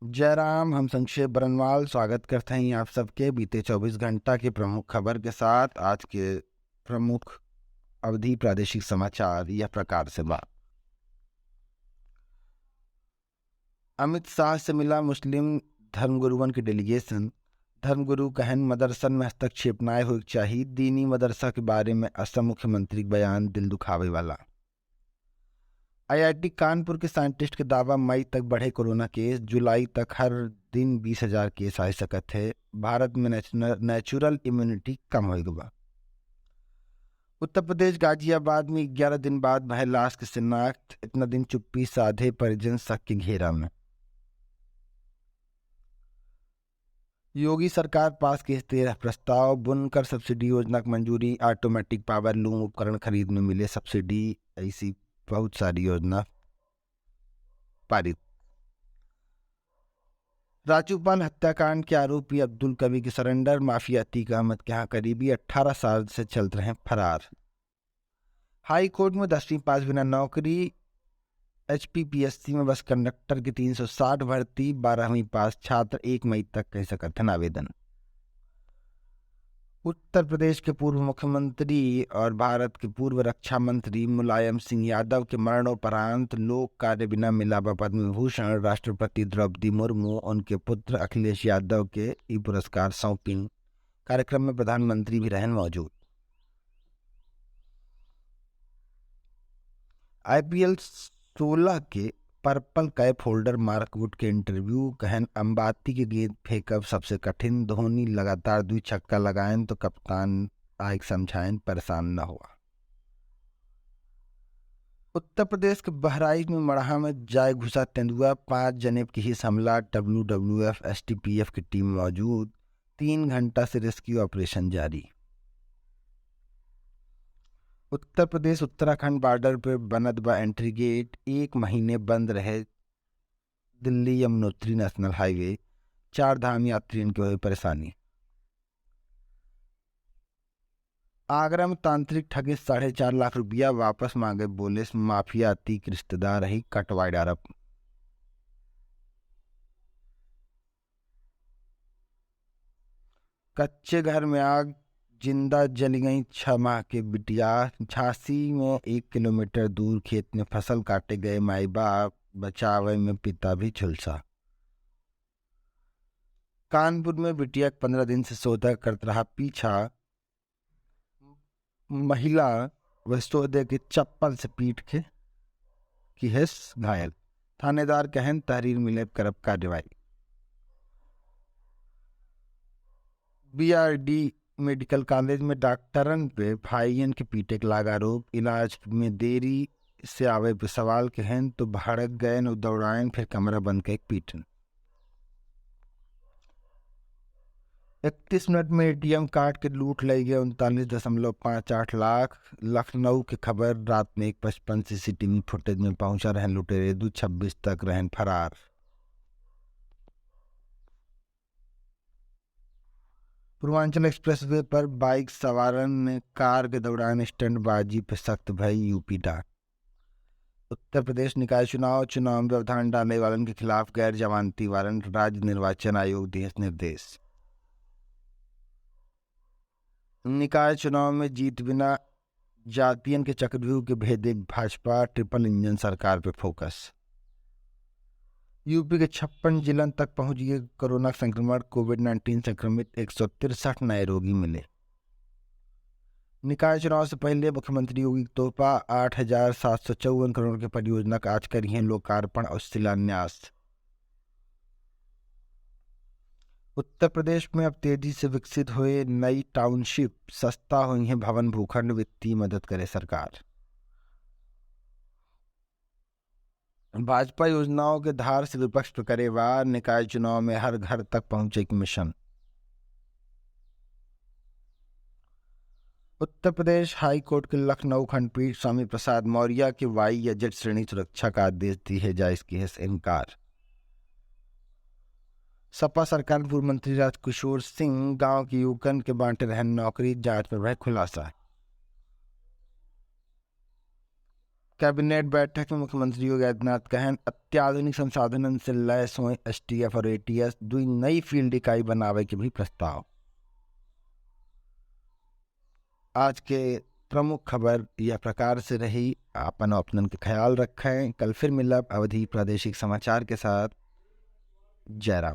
जयराम, हम संक्षेप बरनवाल स्वागत करते हैं आप सबके बीते 24 घंटा की प्रमुख खबर के साथ। आज के प्रमुख अवधि प्रादेशिक समाचार यह प्रकार से बात। अमित शाह से मिला मुस्लिम धर्मगुरुओं की डेलीगेशन। धर्मगुरु कहन मदरसन में हस्तक्षेप नाय हो चाहिए। दीनी मदरसा के बारे में असम मुख्यमंत्री बयान दिल दुखावे वाला। आईआईटी कानपुर के साइंटिस्ट के दावा मई तक बढ़े कोरोना केस। जुलाई तक हर दिन 20,000 केस आ सकते हैं। भारत में नेचुरल इम्यूनिटी कम होगा। उत्तर प्रदेश गाजियाबाद में 11 दिन बाद भय लाश की शिनाख्त। इतना दिन चुप्पी साधे परिजन शक के घेरा में। योगी सरकार पास किए 13 प्रस्ताव। बुनकर सब्सिडी योजना की मंजूरी। ऑटोमेटिक पावर लूम उपकरण खरीद में मिले सब्सिडी। ऐसी बहुत सारी योजना पारित। राजूपाल हत्याकांड के आरोपी अब्दुल कवी की सरेंडर। माफिया अतीक अहमद के यहाँ करीबी 18 साल से चल रहे फरार। हाई कोर्ट में 10वीं पास बिना नौकरी। HPPSC में बस कंडक्टर की 360 भर्ती। 12वीं पास छात्र 1 मई तक कह सकते हैं आवेदन। उत्तर प्रदेश के पूर्व मुख्यमंत्री और भारत के पूर्व रक्षा मंत्री मुलायम सिंह यादव के मरणोपरांत लोक कार्य बिना मिला पद्म विभूषण। राष्ट्रपति द्रौपदी मुर्मू उनके पुत्र अखिलेश यादव के ई पुरस्कार सौंपी। कार्यक्रम में प्रधानमंत्री भी रहन मौजूद। IPL 16 के purple cap holder Mark Wood के इंटरव्यू। कहन अंबाती के गेंद फेंकब सबसे कठिन। धोनी लगातार 2 छक्का लगाएं तो कप्तान आइक समझाएं परेशान न हुआ। उत्तर प्रदेश के बहराइच में मड़हा में जाय घुसा तेंदुआ। 5 जनेब की हिस्स हमला। WWF STPF की टीम मौजूद। 3 घंटा से रेस्क्यू ऑपरेशन जारी। उत्तर प्रदेश उत्तराखंड बॉर्डर पर बनत बा एंट्री गेट। 1 महीने बंद रहे दिल्ली यमुनोत्री नेशनल हाईवे। 4 धाम यात्रियों की हुई परेशानी। आगरा में तांत्रिक ठगे 4.5 लाख रुपया वापस मांगे। बोले माफिया अतीक रिश्तेदार रही कटवाई डारप। कच्चे घर में आग, जिंदा जल गई 6 माह के बिटिया। झांसी में 1 किलोमीटर दूर खेत में फसल काटे गए माई बाप। बचावे में पिता भी झुलसा। कानपुर में बिटिया 15 दिन से सौदा करता रहा पीछा। महिला वह सौदे की चप्पल से पीट के की है घायल। थानेदार कहन तहरीर मिले करब कार्रवाई। BRD मेडिकल कॉलेज में डॉक्टरन पे भाईयन के पीटे के लागा आरोप। इलाज में देरी से आवे पे सवाल कहन तो भड़क गए न दौड़ाएं फिर कमरा बंद के पीटन। 31 मिनट में ATM कार्ड के लूट ले गए 39.58 लाख। लखनऊ की खबर। रात में 1:55 CCTV फुटेज में पहुंचा रहन लुटेरे। 2:26 तक रहन फरार। पूर्वांचल एक्सप्रेसवे पर बाइक सवारन ने कार के दौरान स्टंटबाजी पर सख्त भई UP डाक। उत्तर प्रदेश निकाय चुनाव में व्यवधान डालने वालों के खिलाफ गैर जमानती वारंट। राज्य निर्वाचन आयोग दिए निर्देश। निकाय चुनाव में जीत बिना जातियन के चक्रव्यूह के भेदे भाजपा। ट्रिपल इंजन सरकार पे फोकस। UP के 56 जिलों तक पहुंच गए कोरोना संक्रमण। कोविड-19 संक्रमित 163 नए रोगी मिले। निकाय चुनाव से पहले मुख्यमंत्री योगी तोहफा। 8,754 करोड़ की परियोजना का आज करिए लोकार्पण और शिलान्यास। उत्तर प्रदेश में अब तेजी से विकसित हुए नई टाउनशिप। सस्ता हुई है भवन भूखंड। वित्तीय मदद करे सरकार। भाजपा योजनाओं के धार से विपक्ष पर करे वार। निकाय चुनाव में हर घर तक पहुंचे की mission. Uttar Pradesh high court के लखनऊ खंडपीठ स्वामी प्रसाद मौर्य के Y या Z श्रेणी सुरक्षा का आदेश दी है जायज की है इनकार। सपा सरकार पूर्व मंत्री राजकिशोर सिंह गांव के युवकन के बांटे रहन नौकरी। जांच में वह खुलासा। कैबिनेट बैठक में मुख्यमंत्री योगी आदित्यनाथ कहन अत्याधुनिक संसाधनन से लैस हुए STF और ATS दुई नई फील्ड इकाई बनावे के भी प्रस्ताव। आज के प्रमुख खबर यह प्रकार से रही। अपन अपनन के ख्याल रखें। कल फिर मिलब अवधि प्रादेशिक समाचार के साथ। जय राम।